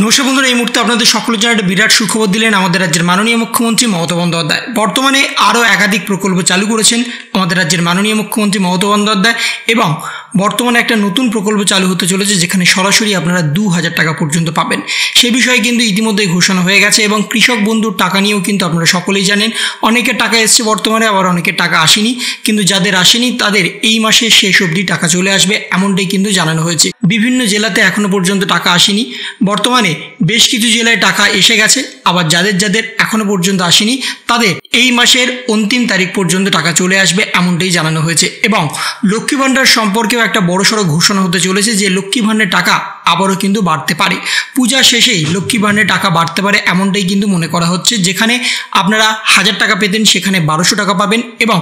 নমস্কার বন্ধুরা, এই মুহূর্তে আপনাদের সকলের জন্য একটা বিরাট সুখবর দিলেন আমাদের রাজ্যের মাননীয় মুখ্যমন্ত্রী মমতা বন্দ্যোপাধ্যায়। বর্তমানে আরও একাধিক প্রকল্প চালু করেছেন আমাদের রাজ্যের মাননীয় মুখ্যমন্ত্রী মমতা বন্দ্যোপাধ্যায় এবং বর্তমানে একটা নতুন প্রকল্প চালু হতে চলেছে যেখানে সরাসরি আপনারা 2000 টাকা পর্যন্ত পাবেন। সে বিষয়ে কিন্তু ইতিমধ্যেই ঘোষণা হয়ে গেছে এবং কৃষক বন্ধুর টাকা নিয়েও কিন্তু আপনারা সকলেই জানেন অনেকের টাকা এসছে বর্তমানে, আবার অনেকের টাকা আসেনি, কিন্তু যাদের আসেনি তাদের এই মাসের শেষ অবধি টাকা চলে আসবে এমনটাই কিন্তু জানানো হয়েছে। বিভিন্ন জেলাতে এখনো পর্যন্ত টাকা আসেনি, বর্তমানে বেশ কিছু জেলায় টাকা এসে গেছে, আবার যাদের এখনো পর্যন্ত আসেনি তাদের এই মাসের অন্তিম তারিখ পর্যন্ত টাকা চলে আসবে এমনটাই জানানো হয়েছে। এবং লক্ষ্মী ভাণ্ডার সম্পর্কেও একটা বড়সড় ঘোষণা হতে চলেছে যে লক্ষ্মী ভাণ্ডারের টাকা আবারও কিন্তু বাড়তে পারে, পূজা শেষেই লক্ষ্মী ভাণ্ডারের টাকা বাড়তে পারে এমনটাই কিন্তু মনে করা হচ্ছে। যেখানে আপনারা 1000 টাকা পেতেন সেখানে 1200 টাকা পাবেন এবং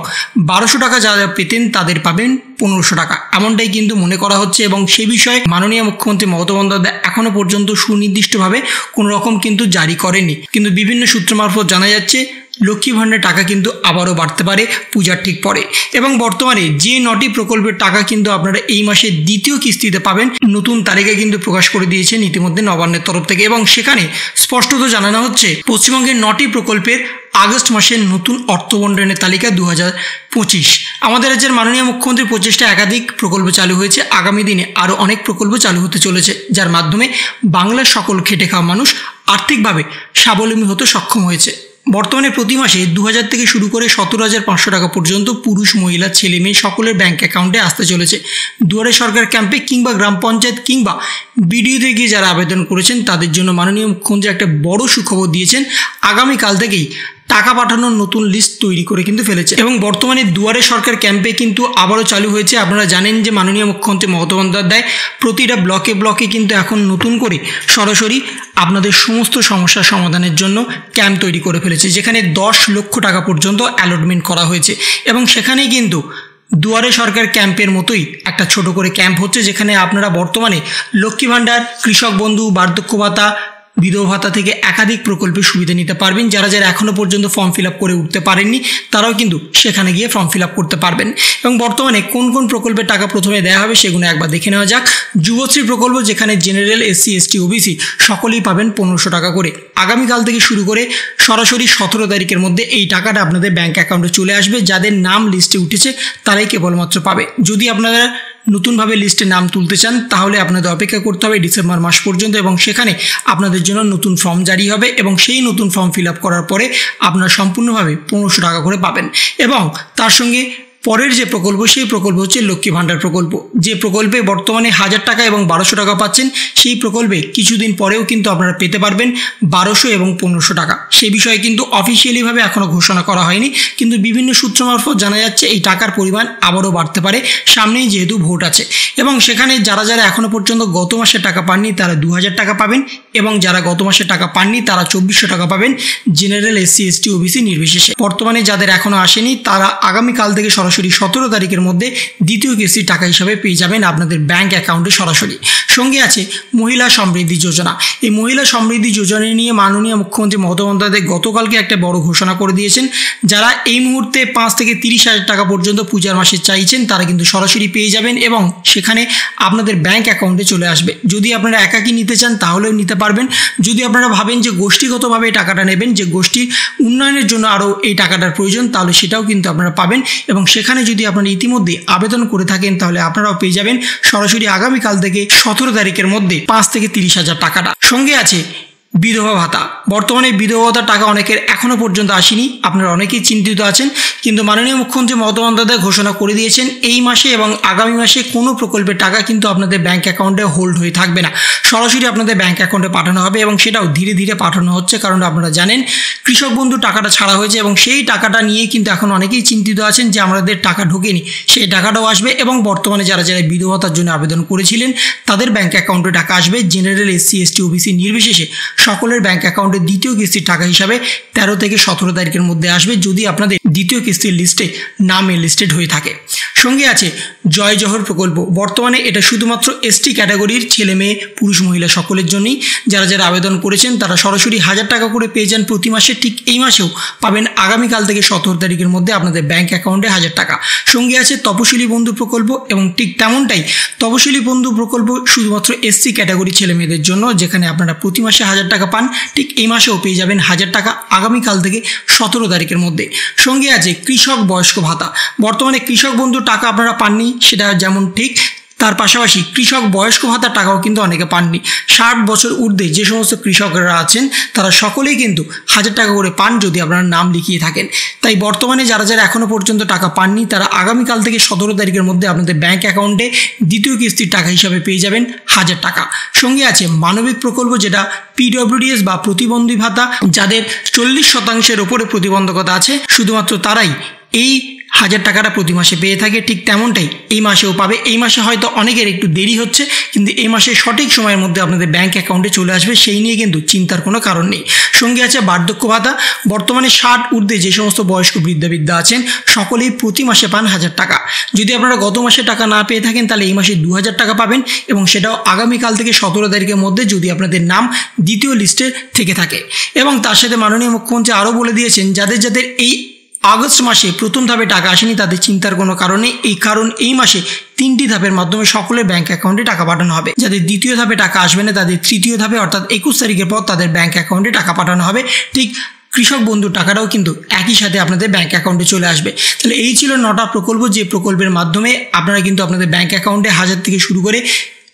1200 টাকা যারা পেতেন তাদের পাবেন 1500 টাকা এমনটাই কিন্তু মনে করা হচ্ছে। এবং সে বিষয়ে মাননীয় মুখ্যমন্ত্রী মমতা বন্দ্যোপাধ্যায় এখনো পর্যন্ত সুনির্দিষ্টভাবে কোনো রকম কিন্তু জারি করেনি, কিন্তু বিভিন্ন সূত্র মারফত জানা যাচ্ছে লক্ষ্মী ভাণ্ডারের টাকা কিন্তু আবারও বাড়তে পারে পূজার ঠিক পরে। এবং বর্তমানে যে 9টি প্রকল্পের টাকা কিন্তু আপনারা এই মাসের দ্বিতীয় কিস্তিতে পাবেন নতুন তারিখে কিন্তু প্রকাশ করে দিয়েছেন ইতিমধ্যে নবান্নের তরফ থেকে। এবং সেখানে স্পষ্টত জানানো হচ্ছে পশ্চিমবঙ্গের 9টি প্রকল্পের আগস্ট মাসের নতুন অর্থ বন্টনের তালিকা 2025। আমাদের রাজ্যের মাননীয় মুখ্যমন্ত্রীর প্রচেষ্টা একাধিক প্রকল্প চালু হয়েছে, আগামী দিনে আরও অনেক প্রকল্প চালু হতে চলেছে যার মাধ্যমে বাংলার সকল খেটে খাওয়া মানুষ আর্থিকভাবে স্বাবলম্বী হতে সক্ষম হয়েছে। বর্তমানে প্রতি মাসে 2000 থেকে শুরু করে 17,500 টাকা পর্যন্ত পুরুষ মহিলা ছেলে মেয়ে সকলের ব্যাংক অ্যাকাউন্টে আসতে চলেছে। দুয়ারে সরকার ক্যাম্পে কিংবা গ্রাম পঞ্চায়েত কিংবা বিডিওতে গিয়ে যারা আবেদন করেছেন তাদের জন্য মাননীয় মুখ্যমন্ত্রী একটা বড় সুখবর দিয়েছেন। আগামীকাল থেকেই টাকা পাঠানোর নতুন লিস্ট তৈরি করে কিন্তু ফেলেছে এবং বর্তমানে দুয়ারে সরকার ক্যাম্পে কিন্তু আবারও চালু হয়েছে। আপনারা জানেন যে মাননীয় মুখ্যমন্ত্রী মমতা বন্দ্যোপাধ্যায় প্রতিটা ব্লকে ব্লকে কিন্তু এখন নতুন করে সরাসরি আপনাদের সমস্ত সমস্যার সমাধানের জন্য ক্যাম্প তৈরি করে ফেলেছে, যেখানে 10 লক্ষ টাকা পর্যন্ত অ্যালটমেন্ট করা হয়েছে। এবং সেখানেই কিন্তু দুয়ারে সরকার ক্যাম্পের মতোই একটা ছোট করে ক্যাম্প হচ্ছে, যেখানে আপনারা বর্তমানে লক্ষ্মী ভাণ্ডার, কৃষক বন্ধু, বার্ধক্য ভাতা, বিধবা ভাতা থেকে একাধিক প্রকল্পের সুবিধা নিতে পারবেন। যারা এখনও পর্যন্ত ফর্ম ফিল আপ করে উঠতে পারেননি তারাও কিন্তু সেখানে গিয়ে ফর্ম ফিল আপ করতে পারবেন। এবং বর্তমানে কোন কোন প্রকল্পের টাকা প্রথমে দেওয়া হবে সেগুলো একবার দেখে নেওয়া যাক। যুবশ্রী প্রকল্প, যেখানে জেনারেল, এসসি, এসটি, ওবিসি সকলেই পাবেন 1500 টাকা করে। আগামীকাল থেকে শুরু করে সরাসরি 17 তারিখের মধ্যে এই টাকাটা আপনাদের ব্যাঙ্ক অ্যাকাউন্টে চলে আসবে। যাদের নাম লিস্টে উঠেছে তারাই কেবলমাত্র পাবে। যদি আপনারা নতুনভাবে লিস্টে নাম তুলতে চান তাহলে আপনাদের অপেক্ষা করতে হবে ডিসেম্বর মাস পর্যন্ত এবং সেখানে আপনাদের জন্য নতুন ফর্ম জারি হবে এবং সেই নতুন ফর্ম ফিল আপ করার পরে আপনারা সম্পূর্ণভাবে 1500 টাকা করে পাবেন। এবং তার সঙ্গে পরের যে প্রকল্প সেই প্রকল্প হচ্ছে লক্ষ্মী ভাণ্ডার প্রকল্প, যে প্রকল্পে বর্তমানে 1000 টাকা এবং 1200 টাকা পাচ্ছেন। সেই প্রকল্পে কিছুদিন পরেও কিন্তু আপনারা পেতে পারবেন 1200 এবং 1500 টাকা। সেই বিষয়ে কিন্তু অফিসিয়ালিভাবে এখনও ঘোষণা করা হয়নি, কিন্তু বিভিন্ন সূত্র মারফত জানা যাচ্ছে এই টাকার পরিমাণ আবারও বাড়তে পারে সামনেই যেহেতু ভোট আছে। এবং সেখানে যারা এখনও পর্যন্ত গত মাসের টাকা পাননি তারা 2000 টাকা পাবেন এবং যারা গত মাসের টাকা পাননি তারা 2400 টাকা পাবেন, জেনারেল, এসসি, এসটি, ওবিসি নির্বিশেষে। বর্তমানে যাদের এখনও আসেনি তারা আগামীকাল থেকে সরাসরি 17 তারিখের মধ্যে দ্বিতীয় কিস্তির টাকা হিসাবে পেয়ে যাবেন আপনাদের ব্যাংক অ্যাকাউন্টে সরাসরি। সঙ্গে আছে মহিলা সমৃদ্ধি যোজনা। এই মহিলা সমৃদ্ধি যোজনা নিয়ে মাননীয় মুখ্যমন্ত্রী মমতা বন্দ্যোপাধ্যায় গতকালকে একটা বড় ঘোষণা করে দিয়েছেন। যারা এই মুহূর্তে 5 থেকে 30,000 টাকা পর্যন্ত পূজার মাসে চাইছেন তারা কিন্তু সরাসরি পেয়ে যাবেন এবং সেখানে আপনাদের ব্যাংক অ্যাকাউন্টে চলে আসবে। যদি আপনারা একাকী নিতে চান তাহলেও নিতে পারবেন। যদি আপনারা ভাবেন যে গোষ্ঠীগতভাবে এই টাকাটা নেবেন, যে গোষ্ঠীর উন্নয়নের জন্য আরও এই টাকাটার প্রয়োজন, তাহলে সেটাও কিন্তু আপনারা পাবেন। এবং সেখানে যদি আপনারা ইতিমধ্যে আবেদন করে থাকেন তাহলে আপনারাও পেয়ে যাবেন সরাসরি আগামীকাল থেকে 17 তারিখের মধ্যে 5 থেকে 30,000 টাকাটা। সঙ্গে আছে বিধবা ভাতা। বর্তমানে বিধবা ভাতার টাকা অনেকের এখনও পর্যন্ত আসেনি, আপনারা অনেকেই চিন্তিত আছেন, কিন্তু মাননীয় মুখ্যমন্ত্রী মমতা বন্দ্যোপাধ্যায় ঘোষণা করে দিয়েছেন এই মাসে এবং আগামী মাসে কোনো প্রকল্পের টাকা কিন্তু আপনাদের ব্যাংক অ্যাকাউন্টে হোল্ড হয়ে থাকবে না, সরাসরি আপনাদের ব্যাংক অ্যাকাউন্টে পাঠানো হবে এবং সেটাও ধীরে ধীরে পাঠানো হচ্ছে। কারণ আপনারা জানেন কৃষক বন্ধু টাকাটা ছাড়া হয়েছে এবং সেই টাকাটা নিয়ে কিন্তু এখন অনেকেই চিন্তিত আছেন যে আমাদের টাকা ঢোকেনি, সেই টাকাটাও আসবে। এবং বর্তমানে যারা বিধবা ভাতার জন্য আবেদন করেছিলেন তাদের ব্যাংক অ্যাকাউন্টে টাকা আসবে, জেনারেল, এসসি, এসটি, ওবিসি নির্বিশেষে সকলের ব্যাংক অ্যাকাউন্টে দ্বিতীয় কিস্তির টাকা হিসাবে 13 থেকে 17 তারিখের মধ্যে আসবে, যদি আপনাদের দ্বিতীয় কিস্তির লিস্টে নাম লিস্টেড হয়ে থাকে। সঙ্গে আছে জয় জহর প্রকল্প। বর্তমানে এটা শুধুমাত্র এসটি ক্যাটাগরির ছেলে মেয়ে পুরুষ মহিলা সকলের জন্যই। যারা যারা আবেদন করেছেন তারা সরাসরি 1000 টাকা করে পেয়ে যান প্রতি মাসে। ঠিক এই মাসেও পাবেন আগামীকাল থেকে 17 তারিখের মধ্যে আপনাদের ব্যাংক অ্যাকাউন্টে 1000 টাকা। সঙ্গে আছে তপশিলি বন্ধু প্রকল্প, এবং ঠিক তেমনটাই তপশিলি বন্ধু প্রকল্প শুধুমাত্র এসসি ক্যাটাগরি ছেলে মেয়েদের জন্য, যেখানে আপনারা প্রতি মাসে 1000 টাকা পান। ঠিক এই মাসেও পেয়ে যাবেন 1000 টাকা আগামীকাল থেকে 17 তারিখের মধ্যে। সঙ্গে আছে কৃষক বয়স্ক ভাতা। বর্তমানে কৃষক বন্ধু টাকা আপনারা পাননি, সেটা যেমন ঠিক, তার পাশাপাশি কৃষক বয়স্ক ভাতার টাকাও কিন্তু অনেকে পাননি। 60 বছর ঊর্ধ্বে যে সমস্ত কৃষকরা আছেন তারা সকলেই কিন্তু 1000 টাকা করে পান যদি আপনারা নাম লিখিয়ে থাকেন। তাই বর্তমানে যারা যারা এখনও পর্যন্ত টাকা পাননি তারা আগামীকাল থেকে 17 তারিখের মধ্যে আপনাদের ব্যাংক অ্যাকাউন্টে দ্বিতীয় কিস্তির টাকা হিসাবে পেয়ে যাবেন 1000 টাকা। সঙ্গে আছে মানবিক প্রকল্প, যেটা পিডব্লিউডিএস বা প্রতিবন্ধী ভাতা। যাদের 40% ওপরে প্রতিবন্ধকতা আছে শুধুমাত্র তারাই এই 1000 টাকাটা প্রতি মাসে পেয়ে থাকে। ঠিক তেমনটাই এই মাসেও পাবে। এই মাসে হয়তো অনেকের একটু দেরি হচ্ছে, কিন্তু এই মাসে সঠিক সময়ের মধ্যে আপনাদের ব্যাংক অ্যাকাউন্টে চলে আসবে, সেই নিয়ে কিন্তু চিন্তার কোনো কারণ নেই। সঙ্গে আছে বার্ধক্য ভাতা। বর্তমানে 60 ঊর্ধ্বে যে সমস্ত বয়স্ক বৃদ্ধা আছেন সকলেই প্রতি মাসে পান 1000 টাকা। যদি আপনারা গত মাসে টাকা না পেয়ে থাকেন তাহলে এই মাসে 2000 টাকা পাবেন, এবং সেটাও আগামীকাল থেকে 17 তারিখের মধ্যে যদি আপনাদের নাম দ্বিতীয় লিস্টে থেকে থাকে। এবং তার সাথে মাননীয় মুখ্যমন্ত্রী আরও বলে দিয়েছেন, যাদের যাদের এই আগস্ট মাসে প্রথম ধাপে টাকা আসেনি তাদের চিন্তার কোনো কারণ নেই। কারণ এই মাসে 3টি ধাপের মাধ্যমে সকলের ব্যাংক অ্যাকাউন্টে টাকা পাঠানো হবে। যাদের দ্বিতীয় ধাপে টাকা আসবে না তাদের তৃতীয় ধাপে অর্থাৎ 21 তারিখের পর তাদের ব্যাংক অ্যাকাউন্টে টাকা পাঠানো হবে। ঠিক কৃষক বন্ধুর টাকাটাও কিন্তু একই সাথে আপনাদের ব্যাংক অ্যাকাউন্টে চলে আসবে। তাহলে এই ছিল 9টা প্রকল্প, যে প্রকল্পের মাধ্যমে আপনারা কিন্তু আপনাদের ব্যাংক অ্যাকাউন্টে 1000 থেকে শুরু করে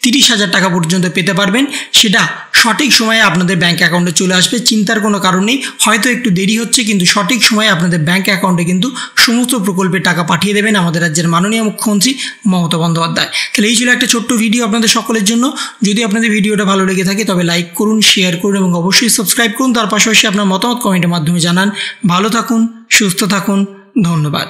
30,000 টাকা পর্যন্ত পেতে পারবেন। সেটা সঠিক সময়ে আপনাদের ব্যাংক অ্যাকাউন্টে চলে আসবে, চিন্তার কোনো কারণ নেই। হয়তো একটু দেরি হচ্ছে, কিন্তু সঠিক সময়ে আপনাদের ব্যাংক অ্যাকাউন্টে কিন্তু সমস্ত প্রকল্পের টাকা পাঠিয়ে দেবেন আমাদের রাজ্যের মাননীয় মুখ্যমন্ত্রী মমতা বন্দ্যোপাধ্যায়। তাহলে এই ছিল একটা ছোট্ট ভিডিও আপনাদের সকলের জন্য। যদি আপনাদের ভিডিওটা ভালো লেগে থাকে তবে লাইক করুন, শেয়ার করুন এবং অবশ্যই সাবস্ক্রাইব করুন। তার পাশাপাশি আপনার মতামত কমেন্টের মাধ্যমে জানান। ভালো থাকুন, সুস্থ থাকুন, ধন্যবাদ।